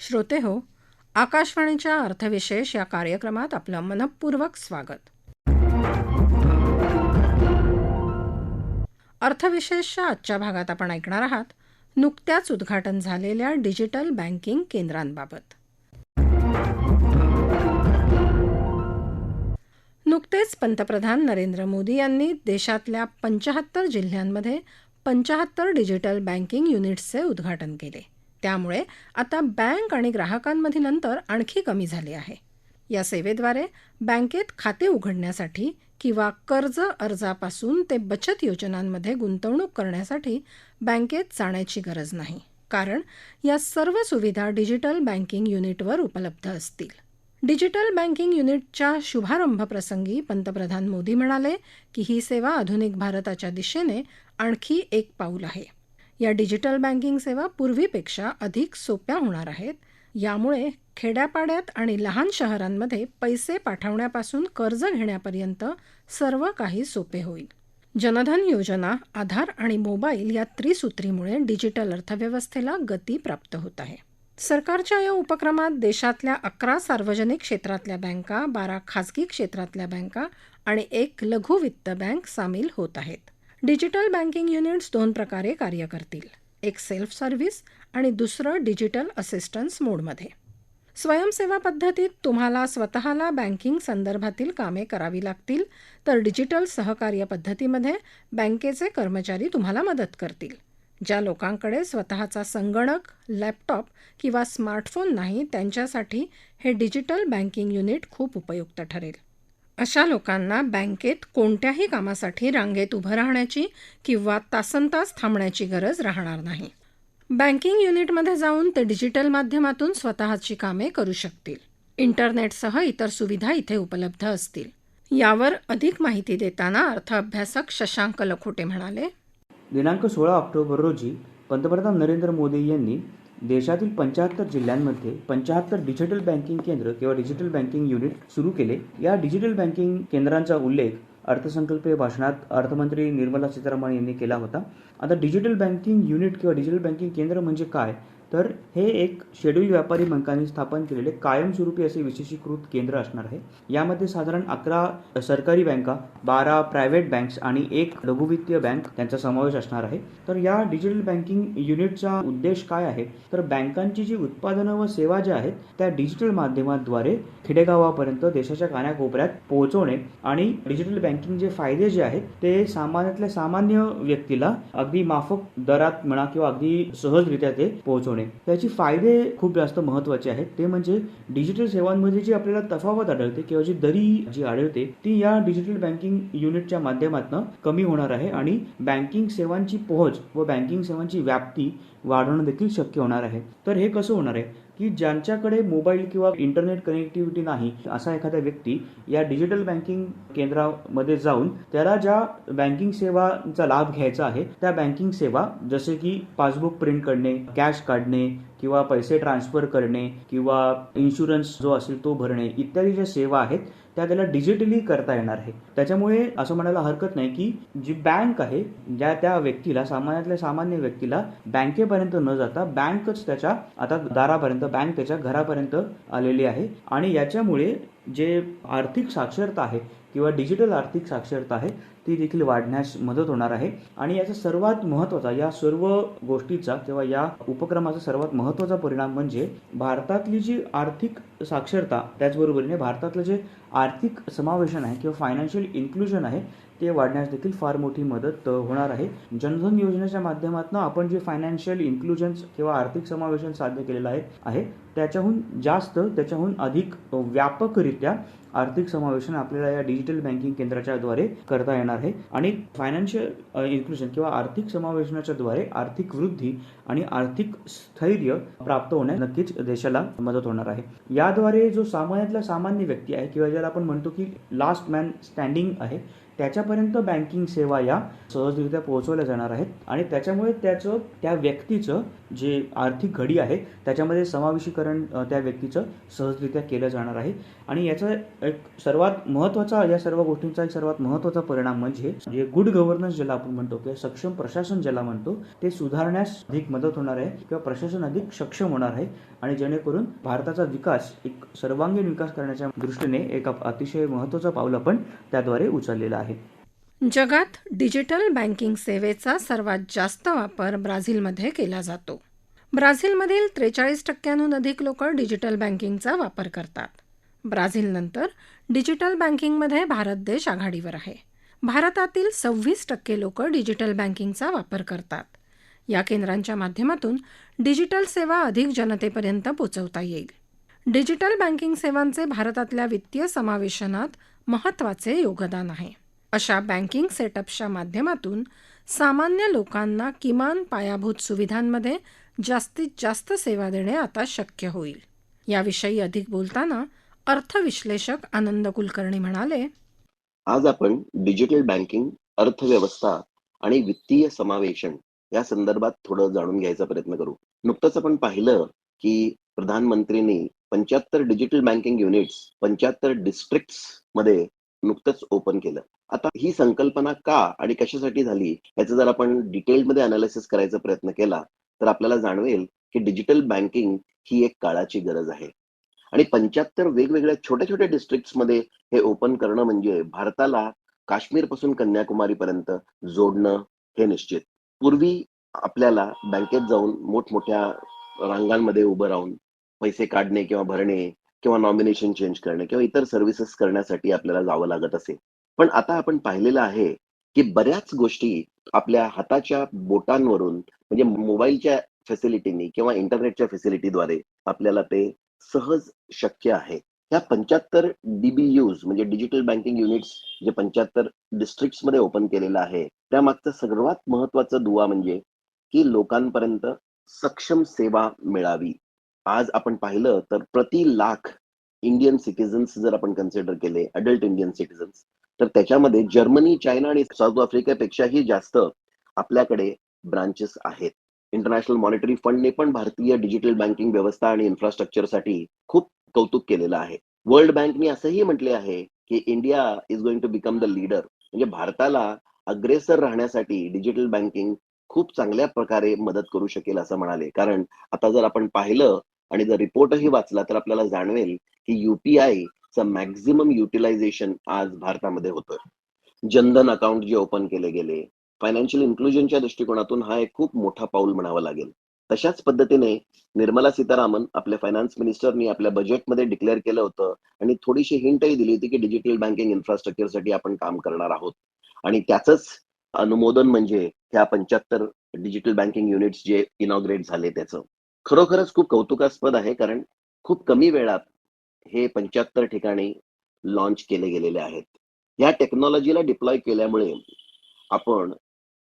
श्रोते हो, आकाशवाणीच्या अर्थविशेष या कार्यक्रमात आपलं मनःपूर्वक स्वागत. अर्थविशेषच्या आजच्या भागात आपण ऐकणार आहात नुकत्याच उद्घाटन झालेल्या डिजिटल बँकिंग केंद्रांबाबत. नुकतेच पंतप्रधान नरेंद्र मोदी यांनी देशातल्या 75 जिल्ह्यांमध्ये 75 डिजिटल बँकिंग युनिट्सचे उद्घाटन केले. त्यामुळे आता बँक आणि ग्राहकांमधील अंतर आणखी कमी झाले आहे. या सेवेद्वारे बँकेत खाते उघडण्यासाठी किंवा कर्ज अर्जापासून ते बचत योजनांमध्ये गुंतवणूक करण्यासाठी बँकेत जाण्याची गरज नाही, कारण या सर्व सुविधा डिजिटल बँकिंग युनिटवर उपलब्ध असतील. डिजिटल बँकिंग युनिटच्या शुभारंभप्रसंगी पंतप्रधान मोदी म्हणाले की ही सेवा आधुनिक भारताच्या दिशेने आणखी एक पाऊल आहे. या डिजिटल बँकिंग सेवा पूर्वीपेक्षा अधिक सोप्या होणार आहेत. यामुळे खेड्यापाड्यात आणि लहान शहरांमध्ये पैसे पाठवण्यापासून कर्ज घेण्यापर्यंत सर्व काही सोपे होईल. जनधन योजना, आधार आणि मोबाईल या त्रिसूत्रीमुळे डिजिटल अर्थव्यवस्थेला गती प्राप्त होत आहे. सरकारच्या या उपक्रमात देशातल्या 11 सार्वजनिक क्षेत्रातल्या बँका, 12 खाजगी क्षेत्रातल्या बँका आणि 1 लघु वित्त बँक सामील होत आहेत. डिजिटल बँकिंग युनिट्स 2 प्रकारे कार्य करतील. एक सेल्फ सर्व्हिस आणि दुसरं डिजिटल असिस्टन्स मोडमध्ये. स्वयंसेवा पद्धतीत तुम्हाला स्वतःला बँकिंग संदर्भातील कामे करावी लागतील, तर डिजिटल सहकार्य पद्धतीमध्ये बँकेचे कर्मचारी तुम्हाला मदत करतील. ज्या लोकांकडे स्वतःचा संगणक, लॅपटॉप किंवा स्मार्टफोन नाही, त्यांच्यासाठी हे डिजिटल बँकिंग युनिट खूप उपयुक्त ठरेल. अशा लोकांना बँकेत कोणत्याही कामासाठी रांगेत उभं राहण्याची किंवा तासनतास थांबण्याची गरज राहणार नाही. बँकिंग युनिटमध्ये जाऊन ते डिजिटल माध्यमातून स्वतःची कामे करू शकतील. इंटरनेटसह इतर सुविधा इथे उपलब्ध असतील. यावर अधिक माहिती देताना अर्थ अभ्यासक शशांक लखोटे म्हणाले, दिनांक 16 ऑक्टोबर रोजी पंतप्रधान नरेंद्र मोदी यांनी देशातील 75 जिल्ह्यांमध्ये 75 डिजिटल बँकिंग केंद्र किंवा डिजिटल बँकिंग युनिट सुरू केले. या डिजिटल बँकिंग केंद्रांचा उल्लेख अर्थसंकल्पीय भाषणात अर्थमंत्री निर्मला सीतारामन यांनी केला होता. आता डिजिटल बँकिंग युनिट किंवा डिजिटल बँकिंग केंद्र म्हणजे काय, तर हे एक शेड्यूल व्यापारी बँकांनी स्थापन केलेले कायमस्वरूपी असे विशेषीकृत केंद्र असणार आहे. यामध्ये साधारण 11 सरकारी बँका, 12 प्रायव्हेट बँक्स आणि 1 लघुवित्तीय बँक यांचा समावेश असणार आहे. तर या डिजिटल बँकिंग युनिटचा उद्देश काय आहे, तर बँकांची जी उत्पादनं व सेवा ज्या आहेत त्या डिजिटल माध्यमाद्वारे खेडेगावापर्यंत देशाच्या कानाकोपऱ्यात पोहोचवणे आणि डिजिटल बँकिंगचे फायदे जे आहेत ते सामान्यातल्या सामान्य व्यक्तीला अगदी माफक दरात म्हणा किंवा अगदी सहजरित्या ते पोहोचवणे. त्याचे फायदे खूप जास्त महत्त्वाचे आहेत. ते म्हणजे डिजिटल सेवांमध्ये जी आपल्याला तफावत आढळते किंवा जी दरी जी आढळते ती या डिजिटल बँकिंग युनिटच्या माध्यमातून कमी होणार आहे आणि बँकिंग सेवांची पोहोच व बँकिंग सेवांची व्याप्ती वाढवणं देखील शक्य होणार आहे. तर हे कसं होणार आहे की ज्यांच्याकडे मोबाईल किंवा इंटरनेट कनेक्टिव्हिटी नाही असा एखादा व्यक्ती या डिजिटल बँकिंग केंद्रामध्ये जाऊन त्याला ज्या बँकिंग सेवांचा लाभ घ्यायचा आहे त्या बँकिंग सेवा जसे की पासबुक प्रिंट करणे, कॅश काढणे किंवा पैसे ट्रान्सफर करणे किंवा इन्शुरन्स जो असेल तो भरणे इत्यादी ज्या सेवा आहेत त्या त्याला डिजिटली करता येणार आहे. त्याच्यामुळे असं म्हणायला हरकत नाही की जी बँक आहे ज्या त्या व्यक्तीला, सामान्यातल्या सामान्य व्यक्तीला बँकेपर्यंत न जाता बँकच त्याच्या आता दारापर्यंत, बँक त्याच्या घरापर्यंत आलेली आहे. आणि याच्यामुळे जे आर्थिक साक्षरता आहे किंवा डिजिटल आर्थिक साक्षरता आहे ती देखील वाढण्यास मदत होणार आहे. आणि याचा सर्वात महत्त्वाचा, या सर्व गोष्टीचा किंवा या उपक्रमाचा सर्वात महत्त्वाचा परिणाम म्हणजे भारतातली जी आर्थिक साक्षरता, त्याचबरोबरीने भारतातलं जे आर्थिक समावेशन आहे किंवा फायनान्शियल इन्क्लुजन आहे ते वाढण्यास देखील फार मोठी मदत होणार आहे. जनधन योजनेच्या माध्यमातून आपण जे फायनान्शियल इन्क्लुजन किंवा आर्थिक समावेशन साध्य केलेलं आहे त्याच्याहून जास्त, त्याच्याहून अधिक व्यापकरित्या आर्थिक समावेशन आपल्याला या डिजिटल बँकिंग केंद्राच्या द्वारे करता येणार आहे. आणि फायनान्शियल इन्क्लुजन किंवा आर्थिक समावेशनाच्या द्वारे आर्थिक वृद्धी आणि आर्थिक स्थैर्य प्राप्त होण्यास नक्कीच देशाला मदत होणार आहे. याद्वारे जो सामान्यातला सामान्य व्यक्ती आहे किंवा ज्याला आपण म्हणतो की लास्ट मॅन स्टँडिंग आहे त्याच्यापर्यंत बँकिंग सेवा या सहजरित्या पोहोचवल्या जाणार आहेत आणि त्याच्यामुळे त्या व्यक्तीचं जे आर्थिक घडी आहे त्याच्यामध्ये समावेशीकरण त्या व्यक्तीचं सहजरित्या केलं जाणार आहे. आणि याचा एक सर्वात महत्त्वाचा, या सर्व गोष्टींचा एक सर्वात महत्त्वाचा परिणाम म्हणजे जे गुड गव्हर्नन्स ज्याला आपण म्हणतो किंवा सक्षम प्रशासन ज्याला म्हणतो ते सुधारण्यास अधिक मदत होणार आहे किंवा प्रशासन अधिक सक्षम होणार आहे आणि जेणेकरून भारताचा विकास, एक सर्वांगीण विकास करण्याच्या दृष्टीने एक अतिशय महत्त्वाचं पाऊल आपण त्याद्वारे उचललेलं आहे. जगात डिजिटल बँकिंग सेवेचा सर्वात जास्त वापर ब्राझीलमध्ये केला जातो. ब्राझीलमधील 43% अधिक लोक डिजिटल बँकिंगचा वापर करतात. ब्राझीलनंतर डिजिटल बँकिंगमध्ये भारत देश आघाडीवर आहे. भारतातील 26% लोक डिजिटल बँकिंगचा वापर करतात. या केंद्रांच्या माध्यमातून डिजिटल सेवा अधिक जनतेपर्यंत पोहोचवता येईल. डिजिटल बँकिंग सेवांचे भारतातल्या वित्तीय समावेशनात महत्त्वाचे योगदान आहे. अशा बँकिंग सेटअप्सच्या माध्यमातून सामान्य लोकांना किमान पायाभूत सुविधांमध्ये जास्तीत जास्त सेवा देणे आता शक्य होईल. याविषयी अधिक बोलताना अर्थविश्लेषक आनंद कुलकर्णी म्हणाले, आज आपण डिजिटल बँकिंग, अर्थव्यवस्था आणि वित्तीय समावेशन या संदर्भात थोडं जाणून घ्यायचा प्रयत्न करू. नुकतंच आपण पाहिलं की प्रधानमंत्रींनी 75 डिजिटल बँकिंग युनिट्स 75 डिस्ट्रिक्ट्स मध्ये नुकतंच ओपन केलं. आता ही संकल्पना का आणि कशासाठी झाली याचं जर आपण डिटेलमध्ये अनालिसिस करायचा प्रयत्न केला तर आपल्याला जाणवेल की डिजिटल बँकिंग ही एक काळाची गरज आहे आणि 75 वेगवेगळ्या छोट्या छोट्या डिस्ट्रिक्ट्स मध्ये हे ओपन करणं म्हणजे भारताला काश्मीर पासून कन्याकुमारी पर्यंत जोडणं हे निश्चित. पूर्वी आपल्याला बँकेत जाऊन मोठमोठ्या रांगांमध्ये उभं राहून पैसे काढणे किंवा भरणे किंवा नॉमिनेशन चेंज करणे किंवा इतर सर्व्हिसेस करण्यासाठी आपल्याला जावं लागत असे. पण आता आपण पाहिलेलं आहे की बऱ्याच गोष्टी आपल्या हाताच्या बोटांवरून म्हणजे मोबाईलच्या फॅसिलिटीनी किंवा इंटरनेटच्या फॅसिलिटीद्वारे आपल्याला ते सहज शक्य आहे. ह्या 75 DBUs म्हणजे डिजिटल बँकिंग युनिट्स जे 75 डिस्ट्रिक्ट्स मध्ये ओपन केलेलं आहे त्यामागचा सर्वात महत्वाचा दुवा म्हणजे की लोकांपर्यंत सक्षम सेवा मिळावी. आज आपण पाहिलं तर प्रति लाख इंडियन सिटीजन्स जर आपण कन्सिडर केले, अडल्ट इंडियन सिटीजन्स, तर त्याच्यामध्ये जर्मनी, चायना आणि साऊथ आफ्रिकेपेक्षाही जास्त आपल्याकडे ब्रांचेस आहेत. इंटरनॅशनल मॉनिटरी फंडने पण भारतीय डिजिटल बँकिंग व्यवस्था आणि इन्फ्रास्ट्रक्चरसाठी खूप कौतुक केलेलं आहे. वर्ल्ड बँकने असंही म्हटले आहे की India is going to become the leader. म्हणजे भारताला अग्रेसर राहण्यासाठी डिजिटल बँकिंग खूप चांगल्या प्रकारे मदत करू शकेल असं म्हणाले. कारण आता जर आपण पाहिलं आणि जर रिपोर्टही वाचला तर आपल्याला जाणवेल की UPI चं मॅक्झिमम युटिलायझेशन आज भारतामध्ये होतं. जनधन अकाउंट जे ओपन केले गेले, फायनान्शियल इन्क्लुजनच्या दृष्टिकोनातून हा एक खूप मोठा पाऊल म्हणावं लागेल. तशाच पद्धतीने निर्मला सीतारामन आपल्या फायनान्स मिनिस्टरनी आपल्या बजेटमध्ये डिक्लेअर केलं होतं आणि थोडीशी हिंटही दिली होती की डिजिटल बँकिंग इन्फ्रास्ट्रक्चरसाठी आपण काम करणार आहोत आणि त्याचंच अनुमोदन म्हणजे ह्या 75 डिजिटल बँकिंग युनिट्स जे इनॉग्रेट झाले त्याचं. खरोखरच खूप कौतुकास्पद आहे कारण खूप कमी वेळात हे 75 ठिकाणी लॉन्च केले गेलेले आहेत. या टेक्नॉलॉजीला डिप्लॉय केल्यामुळे आपण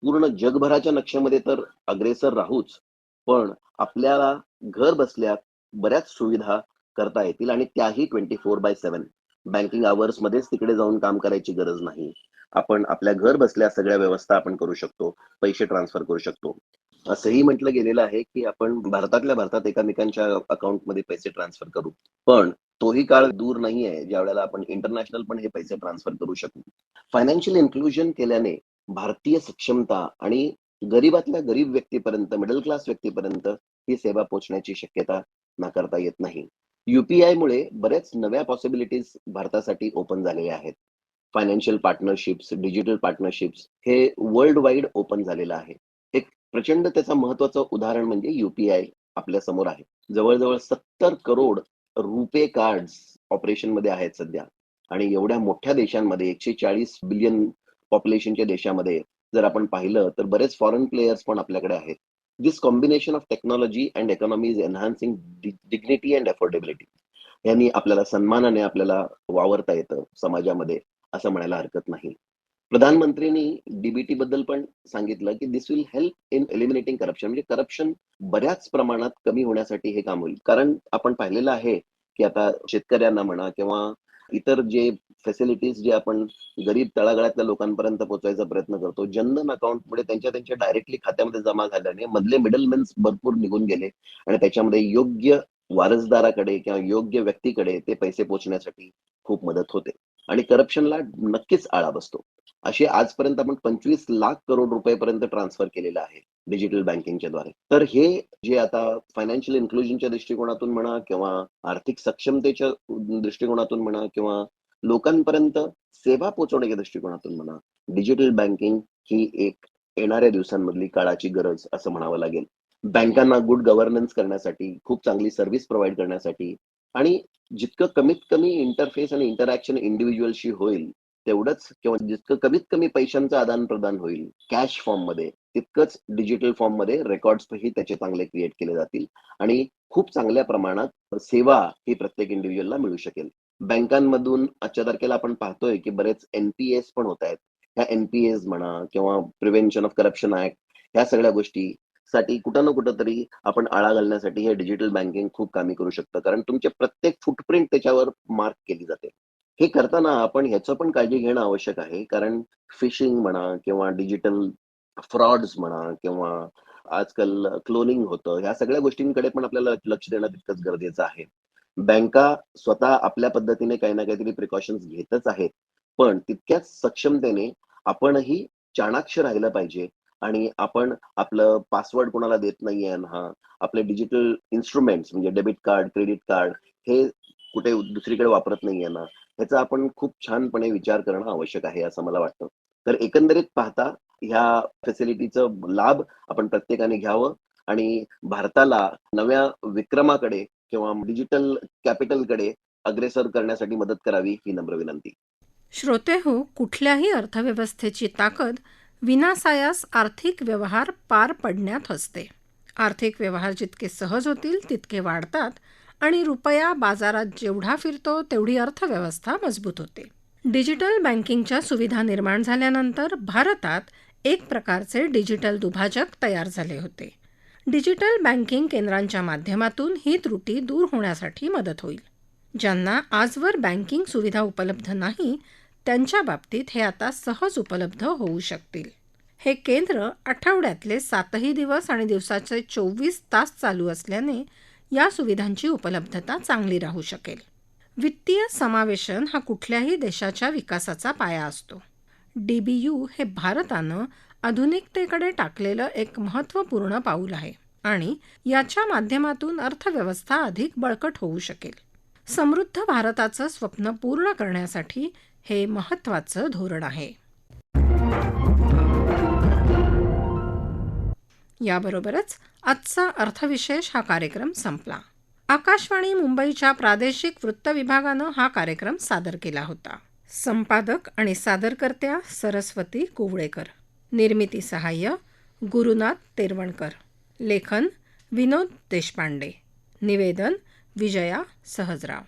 पूर्ण जगभराच्या नक्षेमध्ये तर अग्रेसर राहूच, पण आपल्याला घर बसल्या बऱ्याच सुविधा करता येतील आणि त्याही 24/7. बँकिंग आवर्स मध्येच तिकडे जाऊन काम करायची गरज नाही. आपण आपल्या घर बसल्या सगळ्या व्यवस्था आपण करू शकतो, पैसे ट्रान्सफर करू शकतो. असंही म्हटलं गेलेलं आहे की आपण भारतातल्या भारतात एकमेकांच्या अकाउंटमध्ये पैसे ट्रान्सफर करू, पण तोही काळ दूर नाहीये ज्यावेळेला आपण इंटरनॅशनल पण हे पैसे ट्रान्सफर करू शकू. फायनान्शियल इन्क्लुजन केल्याने भारतीय सक्षमता आणि गरीबातल्या गरीब व्यक्तीपर्यंत, मिडल क्लास व्यक्तीपर्यंत ही सेवा पोहोचण्याची शक्यता नाकारता येत नाही. UPI मुळे बऱ्याच नव्या पॉसिबिलिटीज भारतासाठी ओपन झालेल्या आहेत. फायनान्शियल पार्टनरशिप्स, डिजिटल पार्टनरशिप्स हे वर्ल्ड वाईड ओपन झालेलं आहे. एक प्रचंड त्याचं महत्वाचं उदाहरण म्हणजे UPI आपल्या समोर आहे. जवळजवळ 70 करोड रुपे कार्ड्स ऑपरेशन मध्ये आहेत सध्या आणि एवढ्या मोठ्या देशांमध्ये 140 बिलियन पॉप्युलेशनच्या देशामध्ये जर आपण पाहिलं तर बरेच फॉरेन प्लेयर्स पण आपल्याकडे आहेत. This combination of technology and economy is enhancing dignity and affordability. यांनी आपल्याला सन्मानाने आपल्याला वावरता येतं समाजामध्ये असं म्हणायला हरकत नाही. प्रधानमंत्र्यांनी DBT बद्दल पण सांगितलं की this will help in eliminating corruption. म्हणजे करप्शन बऱ्याच प्रमाणात कमी होण्यासाठी हे काम होईल. कारण आपण पाहिलेलं आहे की आता शेतकऱ्यांना म्हणा किंवा इतर जे फॅसिलिटीज जे आपण गरीब तळागाळातल्या लोकांपर्यंत पोहोचवायचा प्रयत्न करतो, जनधन अकाउंटमुळे त्यांच्या डायरेक्टली खात्यामध्ये जमा झाल्याने मधले मिडलमेन्स भरपूर निघून गेले आणि त्याच्यामध्ये योग्य वारसदाराकडे किंवा योग्य व्यक्तीकडे ते पैसे पोहोचण्यासाठी खूप मदत होते आणि करप्शनला नक्कीच आळा बसतो. असे आजपर्यंत आपण 25 लाख करोड रुपयेपर्यंत ट्रान्सफर केलेलं आहे डिजिटल बँकिंगच्या द्वारे. तर हे जे आता फायनान्शियल इन्क्लुजनच्या दृष्टिकोनातून म्हणा किंवा आर्थिक सक्षमतेच्या दृष्टिकोनातून म्हणा किंवा लोकांपर्यंत सेवा पोहोचवण्याच्या दृष्टिकोनातून म्हणा, डिजिटल बँकिंग ही एक येणाऱ्या दिवसांमधली काळाची गरज असं म्हणावं लागेल. बँकांना गुड गव्हर्नन्स करण्यासाठी, खूप चांगली सर्व्हिस प्रोव्हाईड करण्यासाठी आणि जितकं कमीत कमी इंटरफेस आणि इंटरॅक्शन इंडिव्हिज्युअलशी होईल, तेवढंच किंवा जितकं कमीत कमी पैशांचं आदान-प्रदान होईल कॅश फॉर्ममध्ये, तितकंच डिजिटल फॉर्ममध्ये रेकॉर्ड्सही त्याचे चांगले क्रिएट केले जातील आणि खूप चांगल्या प्रमाणात सेवा ही प्रत्येक इंडिव्हिज्युअलला मिळू शकेल. बँकांमधून आजच्या तारखेला आपण पाहतोय की बरेच एन-पी-एस पण होतायत. ह्या एन-पी-एस म्हणा किंवा प्रिव्हेन्शन ऑफ करप्शन ॲक्ट ह्या सगळ्या गोष्टीसाठी कुठं ना कुठेतरी आपण आळा घालण्यासाठी हे डिजिटल बँकिंग खूप कामी करू शकतं. कारण तुमचे प्रत्येक फुटप्रिंट त्याच्यावर मार्क केली जाते. हे करताना आपण ह्याचं पण काळजी घेणं आवश्यक आहे. कारण फिशिंग म्हणा किंवा डिजिटल फ्रॉड्स म्हणा किंवा आजकाल क्लोनिंग होतं. ह्या सगळ्या गोष्टींकडे पण आपल्याला लक्ष देणं तितकंच गरजेचं आहे. बँका स्वतः आपल्या पद्धतीने काही ना काहीतरी प्रिकॉशन्स घेतच आहेत. पण तितक्याच सक्षमतेने आपणही चाणाक्ष राहिलं पाहिजे आणि आपण आपलं पासवर्ड कोणाला देत नाहीये ना, आपले डिजिटल इन्स्ट्रुमेंट्स म्हणजे डेबिट कार्ड, क्रेडिट कार्ड हे कुठे दुसरीकडे वापरत नाहीये ना, ह्याचा आपण खूप छानपणे विचार करणं आवश्यक आहे असं मला वाटतं. तर एकंदरीत पाहता ह्या फॅसिलिटीचं लाभ आपण प्रत्येकाने घ्यावं आणि भारताला नव्या विक्रमाकडे किंवा डिजिटल कॅपिटलकडे अग्रेसर करण्यासाठी मदत करावी ही नम्र विनंती. श्रोते हो, कुठल्याही अर्थव्यवस्थेची ताकद विनासायास आर्थिक व्यवहार पार पडण्यात असते. आर्थिक व्यवहार जितके सहज होतील तितके वाढतात आणि रुपया बाजारात जेवढा फिरतो तेवढी अर्थव्यवस्था मजबूत होते. डिजिटल बँकिंगच्या सुविधा निर्माण झाल्यानंतर भारतात एक प्रकारचे डिजिटल दुभाजक तयार झाले होते. डिजिटल बँकिंग केंद्रांच्या माध्यमातून ही त्रुटी दूर होण्यासाठी मदत होईल. ज्यांना आजवर बँकिंग सुविधा उपलब्ध नाही त्यांच्या बाबतीत हे आता सहज उपलब्ध होऊ शकतील. हे केंद्र आठवड्यातले 7ही दिवस आणि दिवसाचे 24 तास चालू असल्याने या सुविधांची उपलब्धता चांगली राहू शकेल. वित्तीय समावेशन हा कुठल्याही देशाच्या विकासाचा पाया असतो. DBU हे भारतानं आधुनिकतेकडे टाकलेलं एक महत्त्वपूर्ण पाऊल आहे आणि याच्या माध्यमातून अर्थव्यवस्था अधिक बळकट होऊ शकेल. समृद्ध भारताचं स्वप्न पूर्ण करण्यासाठी हे महत्त्वाचं धोरण आहे. याबरोबरच आजचा अर्थविशेष हा कार्यक्रम संपला. आकाशवाणी मुंबईच्या प्रादेशिक वृत्त विभागानं हा कार्यक्रम सादर केला होता. संपादक आणि सादरकर्त्या सरस्वती कुवळेकर. निर्मिती सहाय्य गुरुनाथ तेरवणकर. लेखन विनोद देशपांडे. निवेदन विजया सहजराव.